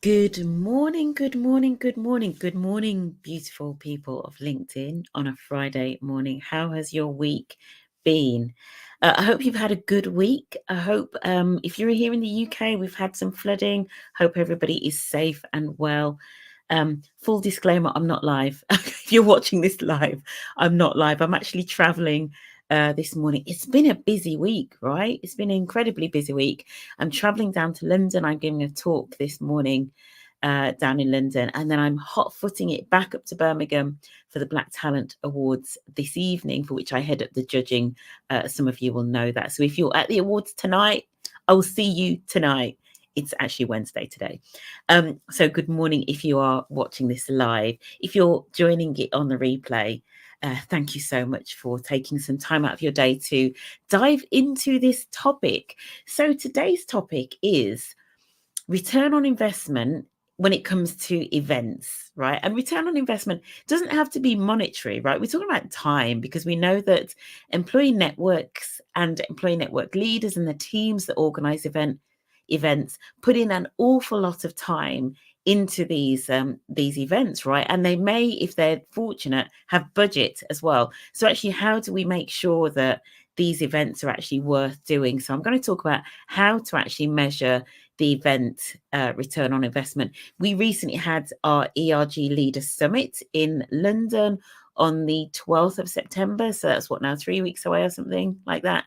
Good morning, good morning, good morning, good morning, beautiful people of LinkedIn on a Friday morning. How has your week been? I hope you've had a good week. I hope if you're here in the UK, we've had some flooding. Hope everybody is safe and well. Full disclaimer, I'm not live. If you're watching this live, I'm not live. I'm actually traveling this morning. It's been a busy week, right? It's been an incredibly busy week. I'm traveling down to London. I'm giving a talk this morning down in London, and then I'm hot-footing it back up to Birmingham for the Black Talent Awards this evening, for which I head up the judging. Some of you will know that. So if you're at the awards tonight, I will see you tonight. It's actually Wednesday today. So good morning if you are watching this live. If you're joining it on the replay, thank you so much for taking some time out of your day to dive into this topic. So today's topic is return on investment when it comes to events, right? And return on investment doesn't have to be monetary, right? We're talking about time because we know that employee networks and employee network leaders and the teams that organize events put in an awful lot of time into these events, right? And they may, if they're fortunate, have budget as well. So actually, how do we make sure that these events are actually worth doing? So I'm going to talk about how to actually measure the event return on investment. We recently had our ERG Leader Summit in London on the 12th of September. So that's what now, 3 weeks away or something like that.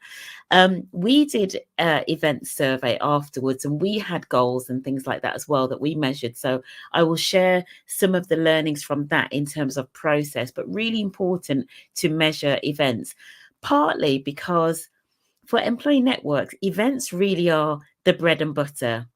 We did event survey afterwards, and we had goals and things like that as well that we measured. So I will share some of the learnings from that in terms of process, but really important to measure events, partly because for employee networks, events really are the bread and butter,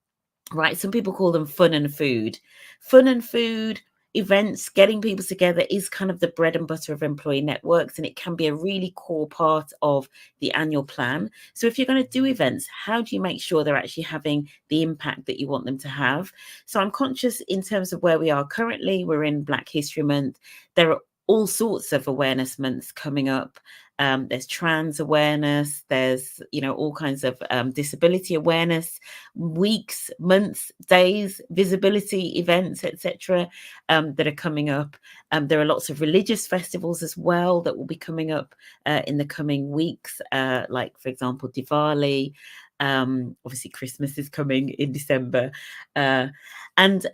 right? Some people call them fun and food. Fun and food, events, getting people together is kind of the bread and butter of employee networks, and it can be a really core part of the annual plan. So if you're going to do events, how do you make sure they're actually having the impact that you want them to have? So I'm conscious in terms of where we are currently. We're in Black History Month. There are all sorts of awareness months coming up. There's trans awareness, there's, all kinds of disability awareness, weeks, months, days, visibility events, etc., that are coming up. There are lots of religious festivals as well that will be coming up in the coming weeks, like, for example, Diwali. Obviously, Christmas is coming in December. And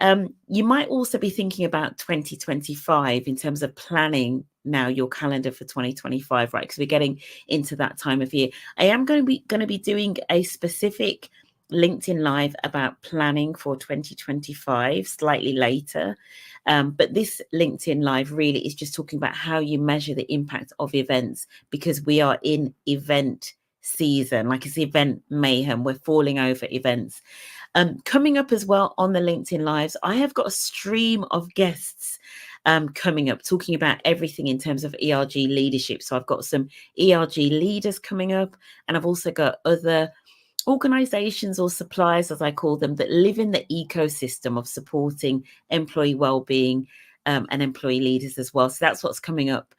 you might also be thinking about 2025 in terms of planning now your calendar for 2025, right? Because we're getting into that time of year. I am going to be doing a specific LinkedIn Live about planning for 2025 slightly later. But this LinkedIn Live really is just talking about how you measure the impact of events, because we are in event season, like it's event mayhem. We're falling over events. Coming up as well on the LinkedIn Lives, I have got a stream of guests coming up talking about everything in terms of ERG leadership. So I've got some ERG leaders coming up, and I've also got other organizations or suppliers, as I call them, that live in the ecosystem of supporting employee well-being and employee leaders as well. So that's what's coming up.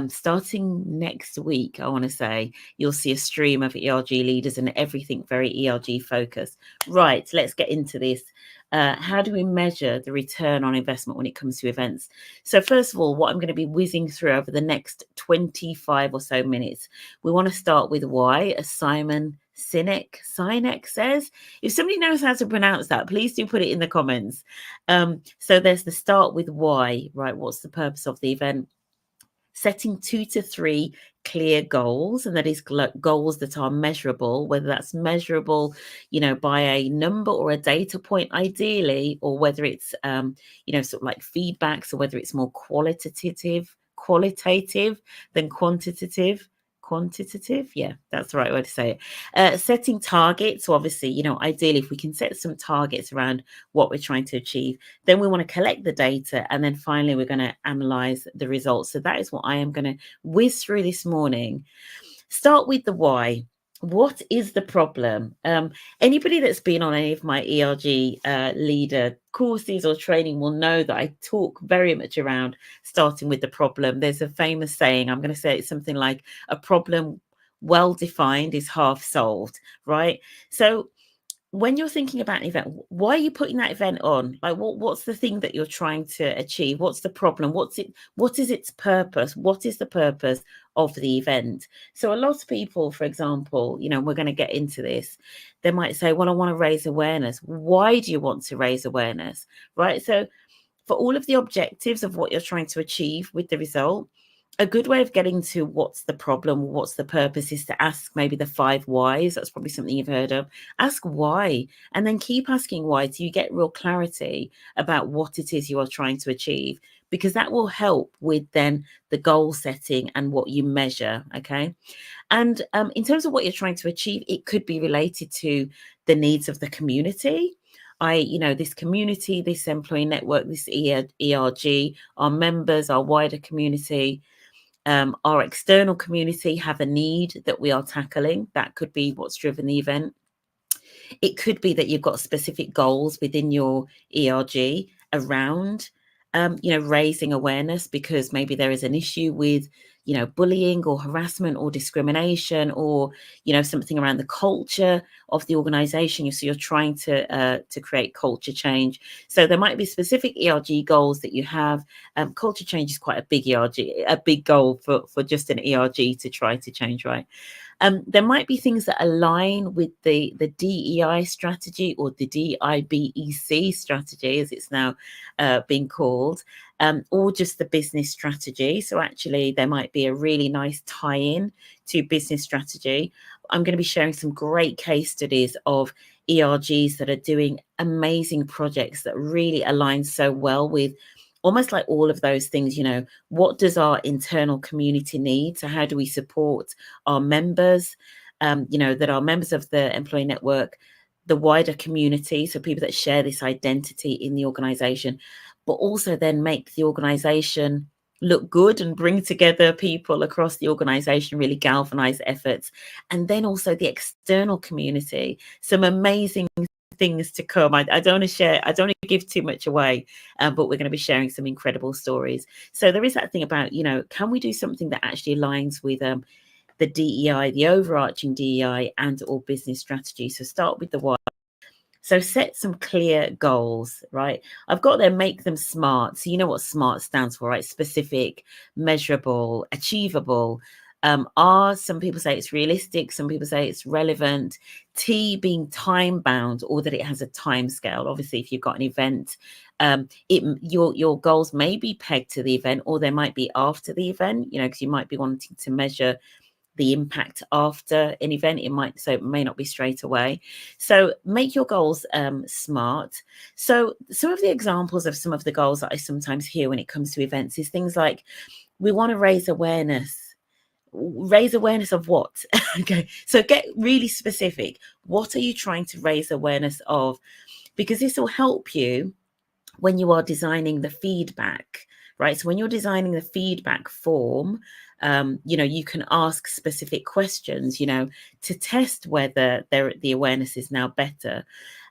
Starting next week, I want to say, you'll see a stream of ERG leaders and everything very ERG focused. Right, let's get into this. How do we measure the return on investment when it comes to events? So first of all, what I'm going to be whizzing through over the next 25 or so minutes, we want to start with why, as Simon Sinek says. If somebody knows how to pronounce that, please do put it in the comments. So there's the start with why, right? What's the purpose of the event? Setting 2 to 3 clear goals, and that is goals that are measurable, whether that's measurable, by a number or a data point ideally, or whether it's, sort of like feedbacks, or whether it's more qualitative than quantitative. Yeah, that's the right way to say it. Setting targets. So obviously, ideally, if we can set some targets around what we're trying to achieve, then we want to collect the data, and then finally we're going to analyze the results. So that is what I am going to whiz through this morning. Start with the why. What is the problem? Anybody that's been on any of my ERG leader courses or training will know that I talk very much around starting with the problem. There's a famous saying, I'm going to say it's something like, a problem well defined is half solved, right? So when you're thinking about an event, why are you putting that event on? Like, what's the thing that you're trying to achieve? What's the problem? What is its purpose? What is the purpose of the event? So a lot of people, for example, we're going to get into this, they might say, well, I want to raise awareness. Why do you want to raise awareness? Right? So for all of the objectives of what you're trying to achieve with the result, a good way of getting to what's the problem, what's the purpose, is to ask maybe the 5 whys. That's probably something you've heard of. Ask why, and then keep asking why till you get real clarity about what it is you are trying to achieve, because that will help with then the goal setting and what you measure. Okay. And in terms of what you're trying to achieve, it could be related to the needs of the community. This community, this employee network, this ERG, our members, our wider community, our external community have a need that we are tackling. That could be what's driven the event. It could be that you've got specific goals within your ERG around, raising awareness, because maybe there is an issue with, bullying or harassment or discrimination, or, something around the culture of the organization. So you're trying to create culture change. So there might be specific ERG goals that you have. Culture change is quite a big ERG, a big goal for just an ERG to try to change, right? There might be things that align with the DEI strategy, or the DIBEC strategy, as it's now being called, or just the business strategy. So actually, there might be a really nice tie-in to business strategy. I'm going to be sharing some great case studies of ERGs that are doing amazing projects that really align so well with almost like all of those things. What does our internal community need? So how do we support our members, that are members of the employee network, the wider community, so people that share this identity in the organization, but also then make the organization look good and bring together people across the organization, really galvanize efforts. And then also the external community, some amazing things to come. I don't want to share, I don't want to give too much away, but we're going to be sharing some incredible stories. So there is that thing about, can we do something that actually aligns with the DEI, the overarching DEI and or business strategy? So start with the why. So set some clear goals, right? I've got there, make them SMART. So you know what SMART stands for, right? Specific, measurable, achievable. R, some people say it's realistic, some people say it's relevant. T, being time bound, or that it has a time scale. Obviously, if you've got an event, your goals may be pegged to the event, or they might be after the event, because you might be wanting to measure the impact after an event. It may not be straight away. So make your goals SMART. So some of the examples of some of the goals that I sometimes hear when it comes to events is things like, we want to raise awareness. Raise awareness of what? Okay, so get really specific. What are you trying to raise awareness of? Because this will help you when you are designing the feedback, right? So when you're designing the feedback form, you can ask specific questions, to test whether the awareness is now better.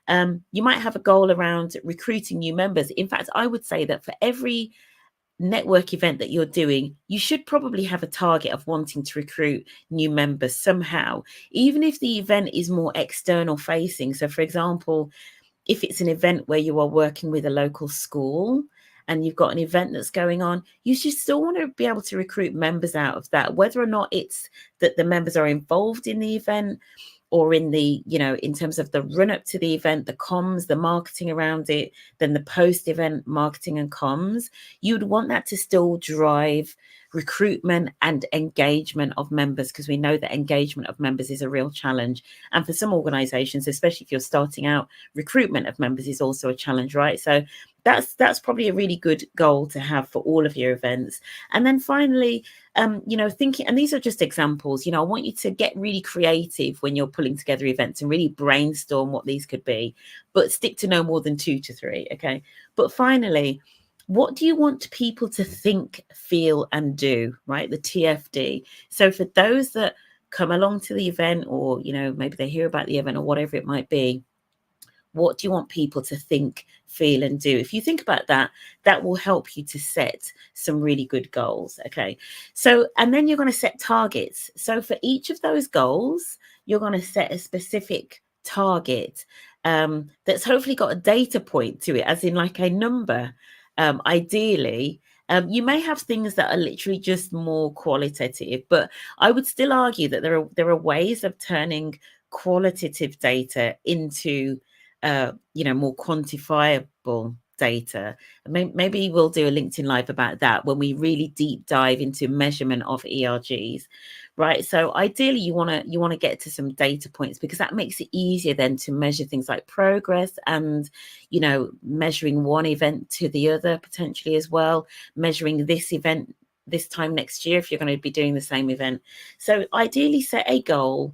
You might have a goal around recruiting new members. In fact, I would say that for every network event that you're doing, you should probably have a target of wanting to recruit new members somehow, even if the event is more external facing. So for example, if it's an event where you are working with a local school and you've got an event that's going on, you should still want to be able to recruit members out of that, whether or not it's that the members are involved in the event, or in the, in terms of the run up to the event, the comms, the marketing around it, then the post event marketing and comms. You'd want that to still drive recruitment and engagement of members, because we know that engagement of members is a real challenge. And for some organizations, especially if you're starting out, recruitment of members is also a challenge, right? So that's probably a really good goal to have for all of your events. And then finally, thinking, and these are just examples, I want you to get really creative when you're pulling together events and really brainstorm what these could be, but stick to no more than 2 to 3. Okay. But finally, what do you want people to think, feel, and do, right? The TFD. So for those that come along to the event, or, maybe they hear about the event or whatever it might be, what do you want people to think, feel, and do? If you think about that, that will help you to set some really good goals. Okay. So, and then you're going to set targets. So for each of those goals, you're going to set a specific target. that's hopefully got a data point to it, as in like a number, ideally. You may have things that are literally just more qualitative, but I would still argue that there are ways of turning qualitative data into more quantifiable data. Maybe we'll do a LinkedIn Live about that when we really deep dive into measurement of ERGs, right? So ideally, you want to get to some data points, because that makes it easier then to measure things like progress and measuring one event to the other potentially as well, measuring this event this time next year if you're going to be doing the same event. So ideally, set a goal.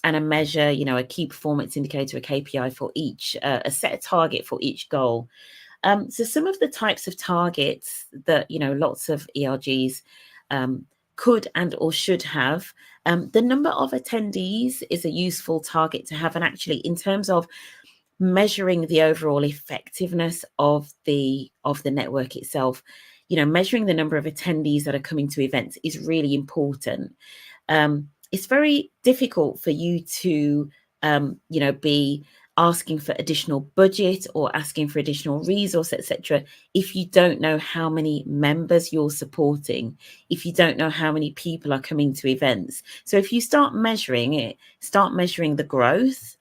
And a measure, a key performance indicator, a KPI for each, a set target for each goal. So some of the types of targets that, lots of ERGs could and or should have. The number of attendees is a useful target to have. And actually, in terms of measuring the overall effectiveness of the network itself, measuring the number of attendees that are coming to events is really important. It's very difficult for you to, be asking for additional budget or asking for additional resource, etc., if you don't know how many members you're supporting, if you don't know how many people are coming to events. So if you start measuring the growth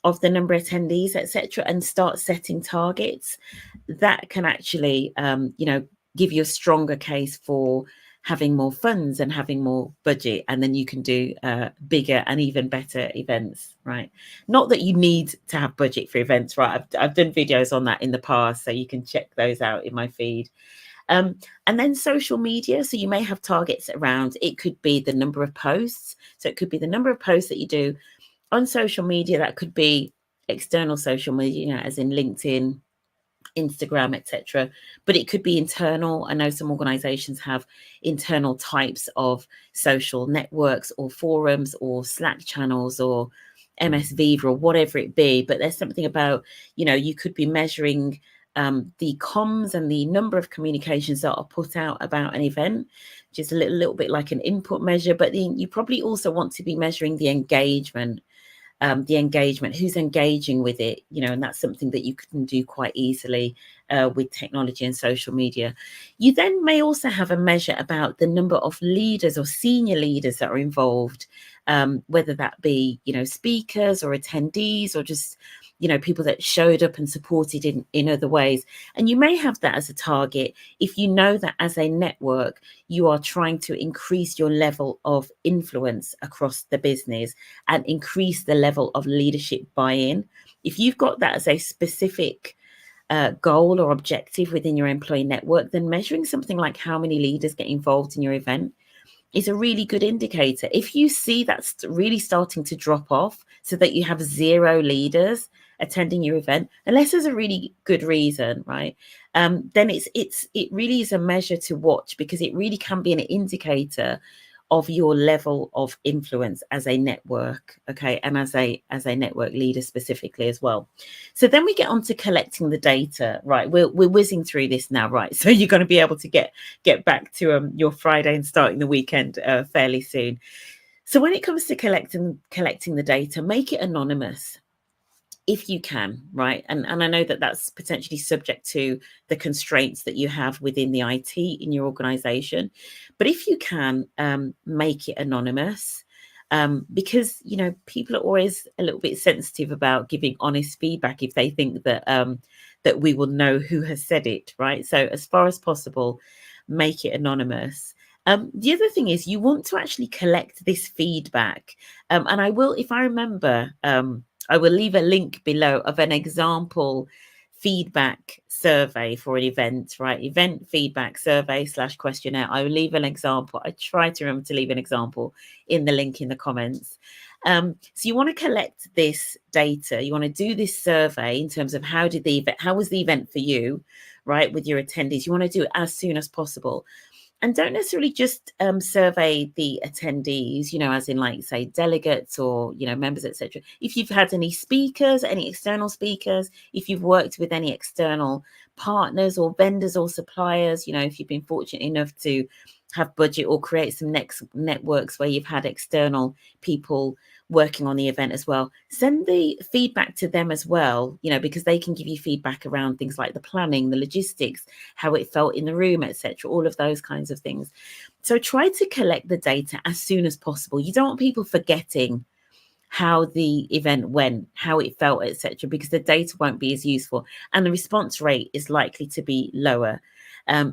of the number of attendees, etc., and start setting targets, that can actually, give you a stronger case for having more funds and having more budget, and then you can do bigger and even better events, right? Not that you need to have budget for events, right? I've done videos on that in the past, so you can check those out in my feed. And then social media. So you may have targets around, it could be the number of posts. So it could be the number of posts that you do on social media. That could be external social media, as in LinkedIn, Instagram, etc. But it could be internal. I know some organizations have internal types of social networks or forums or Slack channels or MS Viva or whatever it be. But there's something about, you could be measuring the comms and the number of communications that are put out about an event, which is a little bit like an input measure. But then you probably also want to be measuring the engagement, who's engaging with it, and that's something that you can do quite easily with technology and social media. You then may also have a measure about the number of leaders or senior leaders that are involved, whether that be, speakers or attendees or just, people that showed up and supported in other ways. And you may have that as a target if you know that as a network, you are trying to increase your level of influence across the business and increase the level of leadership buy-in. If you've got that as a specific goal or objective within your employee network, then measuring something like how many leaders get involved in your event is a really good indicator. If you see that's really starting to drop off, so that you have 0 leaders attending your event, unless there's a really good reason, right? Then it really is a measure to watch, because it really can be an indicator of your level of influence as a network, okay, and as a network leader specifically as well. So then we get on to collecting the data, right? We're whizzing through this now, right? So you're going to be able to get back to your Friday and starting the weekend fairly soon. So when it comes to collecting the data, make it anonymous if you can, right? And I know that that's potentially subject to the constraints that you have within the IT in your organization. But if you can, make it anonymous, because, people are always a little bit sensitive about giving honest feedback if they think that that we will know who has said it, right? So as far as possible, make it anonymous. The other thing is you want to actually collect this feedback. And I will, if I remember, I will leave a link below of an example feedback survey for an event, right? Event feedback survey / questionnaire. I will leave an example. I try to remember to leave an example in the link in the comments. So you want to collect this data. You want to do this survey in terms of how was the event for you, right? With your attendees, you want to do it as soon as possible. And don't necessarily just survey the attendees, as in like, say, delegates or, members, etc. If you've had any speakers, any external speakers, if you've worked with any external partners or vendors or suppliers, if you've been fortunate enough to have budget or create some next networks where you've had external people working on the event as well, send the feedback to them as well, because they can give you feedback around things like the planning, the logistics, how it felt in the room, etc., all of those kinds of things. So try to collect the data as soon as possible. You don't want people forgetting how the event went, how it felt, etc., because the data won't be as useful and the response rate is likely to be lower.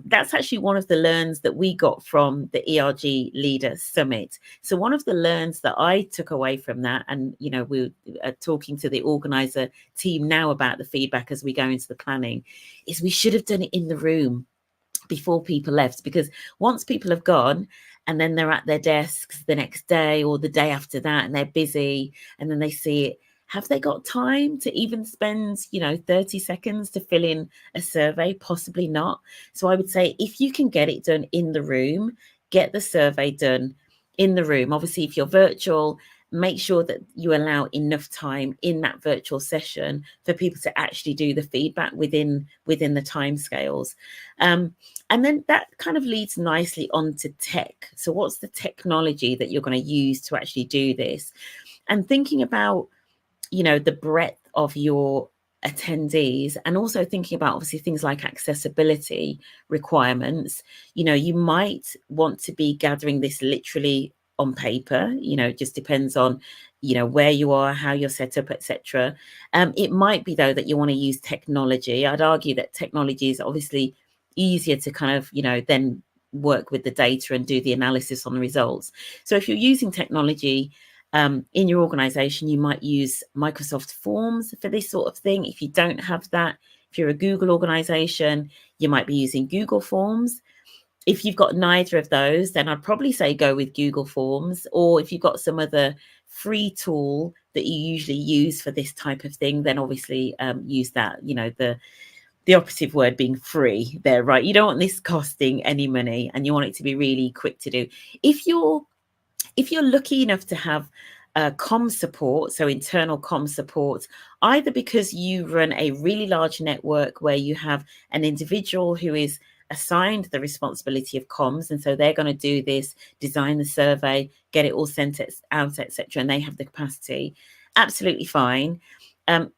That's actually one of the learns that we got from the ERG Leader Summit. So one of the learns that I took away from that, and we are talking to the organizer team now about the feedback as we go into the planning, is we should have done it in the room before people left, because once people have gone and then they're at their desks the next day or the day after that and they're busy and then they see it, have they got time to even spend 30 seconds to fill in a survey? Possibly not. So I would say if you can get it done in the room, get the survey done in the room. Obviously, if you're virtual, make sure that you allow enough time in that virtual session for people to actually do the feedback within the timescales. And then that kind of leads nicely onto tech. So what's the technology that you're going to use to actually do this? And thinking about, the breadth of your attendees, and also thinking about obviously things like accessibility requirements. You might want to be gathering this literally on paper. It just depends on where you are, how you're set up, etc. It might be though that you want to use technology. I'd argue that technology is obviously easier to kind of then work with the data and do the analysis on the results. So if you're using technology in your organization, you might use Microsoft Forms for this sort of thing. If you don't have that, if you're a Google organization, you might be using Google Forms. If you've got neither of those, then I'd probably say go with Google Forms. Or if you've got some other free tool that you usually use for this type of thing, then obviously use that. The operative word being free there, right? You don't want this costing any money and you want it to be really quick to do. If you're lucky enough to have comm support, so internal comm support, either because you run a really large network where you have an individual who is assigned the responsibility of comms, and so they're going to do this, design the survey, get it all sent out, etc., and they have the capacity, absolutely fine.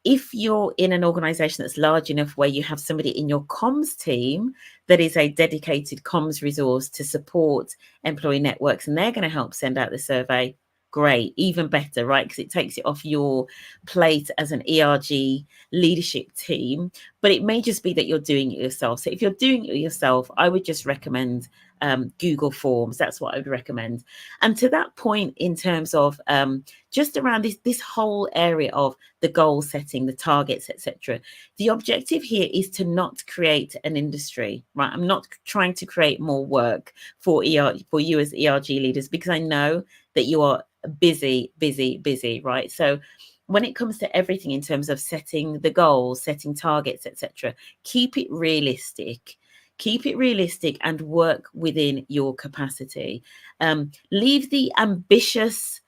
If you're in an organization that's large enough where you have somebody in your comms team that is a dedicated comms resource to support employee networks, and they're going to help send out the survey, great, even better, right? Because it takes it off your plate as an ERG leadership team. But it may just be that you're doing it yourself. So if you're doing it yourself, I would just recommend Google Forms. That's what I would recommend. And to that point, in terms of just around this whole area of the goal setting, the targets, etc., the objective here is to not create an industry, right? I'm not trying to create more work for you as ERG leaders, because I know that you are busy, right? So when it comes to everything in terms of setting the goals, setting targets, etc., keep it realistic and work within your capacity. Leave the ambitious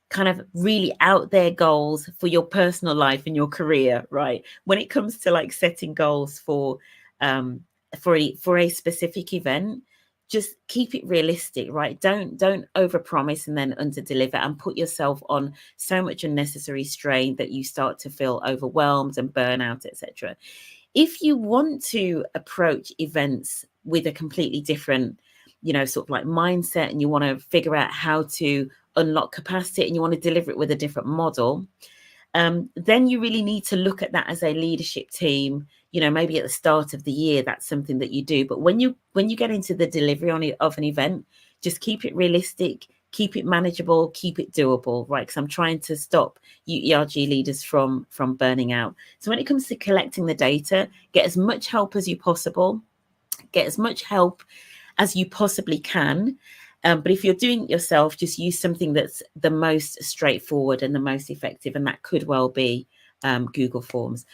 kind of really out there goals for your personal life and your career, right? When it comes to like setting goals for a specific event, just keep it realistic, right? Don't overpromise and then underdeliver and put yourself on so much unnecessary strain that you start to feel overwhelmed and burnout, etc. If you want to approach events with a completely different, sort of like mindset, and you want to figure out how to unlock capacity and you want to deliver it with a different model, then you really need to look at that as a leadership team. Maybe at the start of the year, that's something that you do. But when you get into the delivery of an event, just keep it realistic, keep it manageable, keep it doable, right? Because I'm trying to stop you ERG leaders from burning out. So when it comes to collecting the data, get as much help as you possible, get as much help as you possibly can. But if you're doing it yourself, just use something that's the most straightforward and the most effective, and that could well be Google Forms.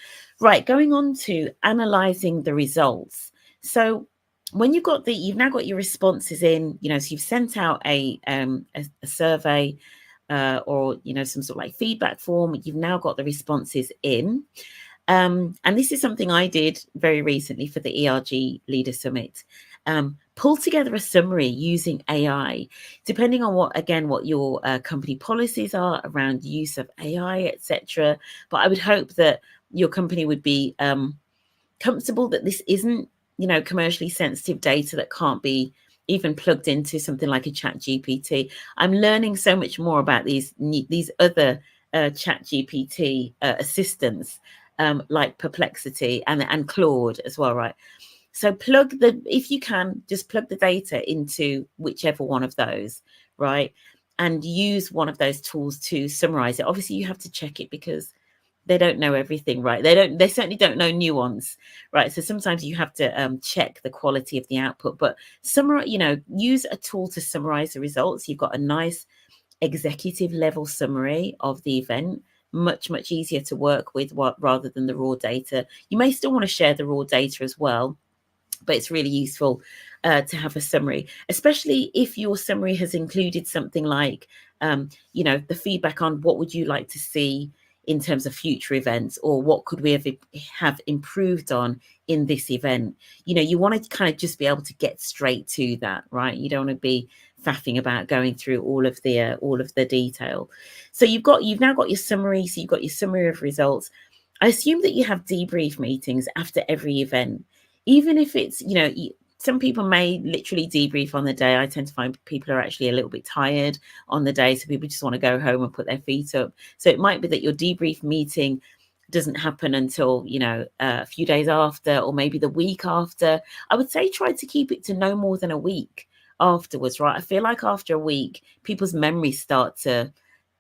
Right, going on to analysing the results. So when you've now got your responses in, so you've sent out a survey or some sort of like feedback form. You've now got the responses in. And this is something I did very recently for the ERG Leader Summit. pull together a summary using AI, depending on what your company policies are around use of AI, etc. But I would hope that your company would be comfortable that this isn't, commercially sensitive data that can't be even plugged into something like a chat GPT. I'm learning so much more about these other chat GPT assistants, like Perplexity and Claude as well, right? So if you can, just plug the data into whichever one of those, right? And use one of those tools to summarize it. Obviously, you have to check it because they don't know everything, right? They certainly don't know nuance, right? So sometimes you have to check the quality of the output, but summarize, use a tool to summarize the results. You've got a nice executive level summary of the event, much easier to work with rather than the raw data. You may still want to share the raw data as well, but it's really useful to have a summary, especially if your summary has included something like, the feedback on what would you like to see in terms of future events, or what could we have improved on in this event. You want to kind of just be able to get straight to that, right? You don't want to be faffing about going through all of the detail. So you've now got your summary. So you've got your summary of results. I assume that you have debrief meetings after every event, even if it's, some people may literally debrief on the day. I tend to find people are actually a little bit tired on the day, so people just want to go home and put their feet up. So it might be that your debrief meeting doesn't happen until, a few days after, or maybe the week after. I would say try to keep it to no more than a week afterwards, right? I feel like after a week, people's memories start to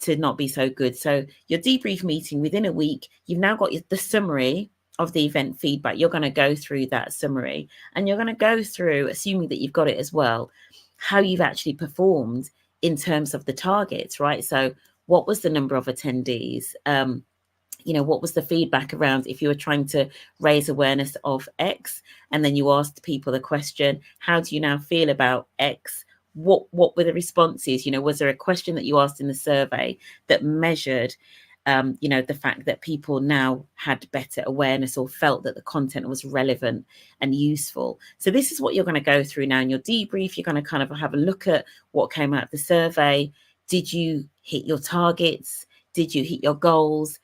not be so good. So your debrief meeting within a week, you've now got the summary of the event feedback. You're going to go through that summary, and you're going to go through, assuming that you've got it as well, how you've actually performed in terms of the targets, right? So what was the number of attendees? What was the feedback around if you were trying to raise awareness of X, and then you asked people the question, how do you now feel about X? What were the responses? Was there a question that you asked in the survey that measured the fact that people now had better awareness or felt that the content was relevant and useful? So this is what you're going to go through now in your debrief. You're going to kind of have a look at what came out of the survey. Did you hit your targets? Did you hit your goals?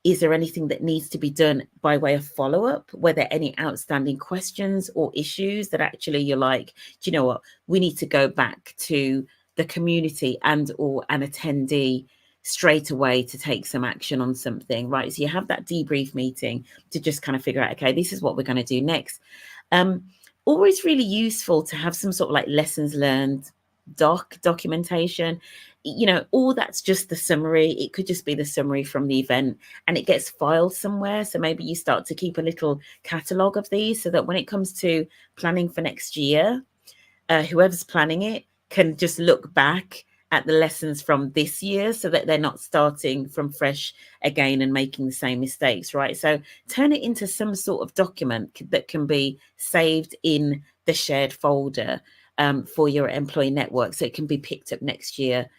Is there anything that needs to be done by way of follow-up? Were there any outstanding questions or issues that actually you're like, do you know what? We need to go back to the community and or an attendee straight away to take some action on something, right? So you have that debrief meeting to just kind of figure out, okay, this is what we're going to do next. Always really useful to have some sort of like lessons learned documentation. All that's just the summary. It could just be the summary from the event, and it gets filed somewhere. So maybe you start to keep a little catalogue of these, so that when it comes to planning for next year, whoever's planning it can just look back at the lessons from this year, so that they're not starting from fresh again and making the same mistakes, right? So turn it into some sort of document that can be saved in the shared folder for your employee network, so it can be picked up next year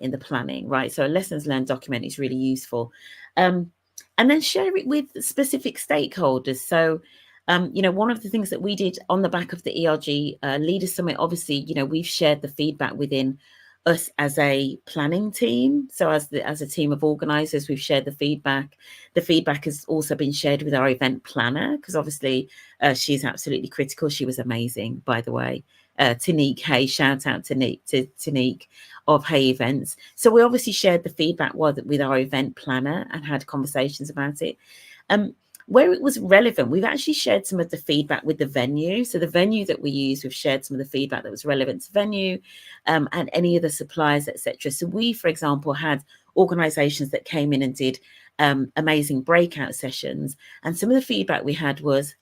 in the planning, right? So a lessons learned document is really useful. And then share it with specific stakeholders. So one of the things that we did on the back of the ERG Leader Summit, obviously, we've shared the feedback within us as a planning team. So as a team of organizers, we've shared the feedback. The feedback has also been shared with our event planner, because obviously she's absolutely critical. She was amazing, by the way. Tanique Hay, shout out to Tanique of Hay Events. So we obviously shared the feedback with our event planner and had conversations about it. Where it was relevant, we've actually shared some of the feedback with the venue. So the venue that we use, we've shared some of the feedback that was relevant to venue and any other suppliers, etc. So we, for example, had organizations that came in and did amazing breakout sessions. And some of the feedback we had was,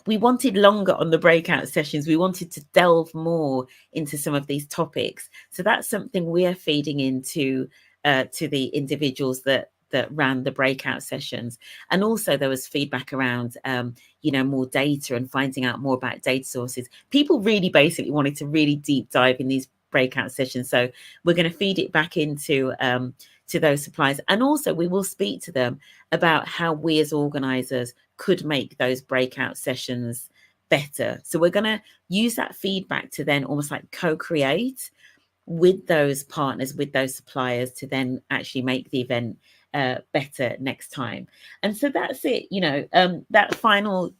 we wanted longer on the breakout sessions. We wanted to delve more into some of these topics. So that's something we're feeding into to the individuals that ran the breakout sessions. And also there was feedback around, more data and finding out more about data sources. People really basically wanted to really deep dive in these breakout sessions. So we're going to feed it back into to those suppliers. And also we will speak to them about how we as organizers could make those breakout sessions better. So we're going to use that feedback to then almost like co-create with those partners, with those suppliers, to then actually make the event better next time. And so that's it. That final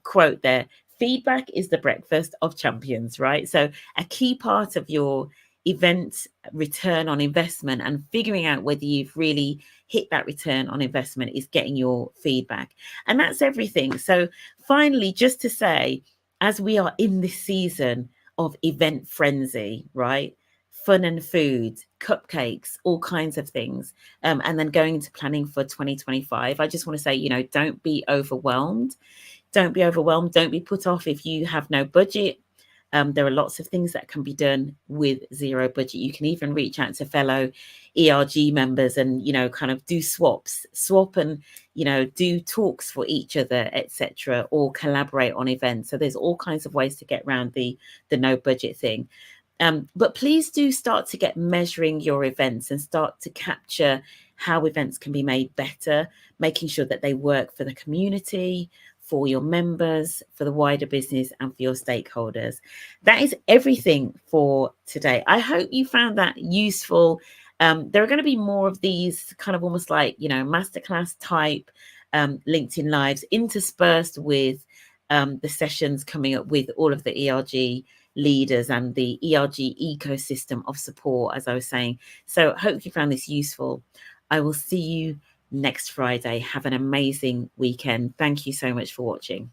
quote there: feedback is the breakfast of champions, right? So a key part of your event return on investment and figuring out whether you've really hit that return on investment is getting your feedback. And that's everything. So finally, just to say, as we are in this season of event frenzy, right? Fun and food, cupcakes, all kinds of things. And then going into planning for 2025, I just want to say, don't be overwhelmed. Don't be overwhelmed. Don't be put off if you have no budget. There are lots of things that can be done with zero budget. You can even reach out to fellow ERG members and, kind of do swap and, do talks for each other, etc., or collaborate on events. So there's all kinds of ways to get around the no budget thing. But please do start to get measuring your events and start to capture how events can be made better, making sure that they work for the community, for your members, for the wider business, and for your stakeholders. That is everything for today. I hope you found that useful. There are going to be more of these kind of almost like, masterclass type LinkedIn Lives interspersed with the sessions coming up with all of the ERG leaders and the ERG ecosystem of support, as I was saying. So hope you found this useful. I will see you next Friday. Have an amazing weekend. Thank you so much for watching.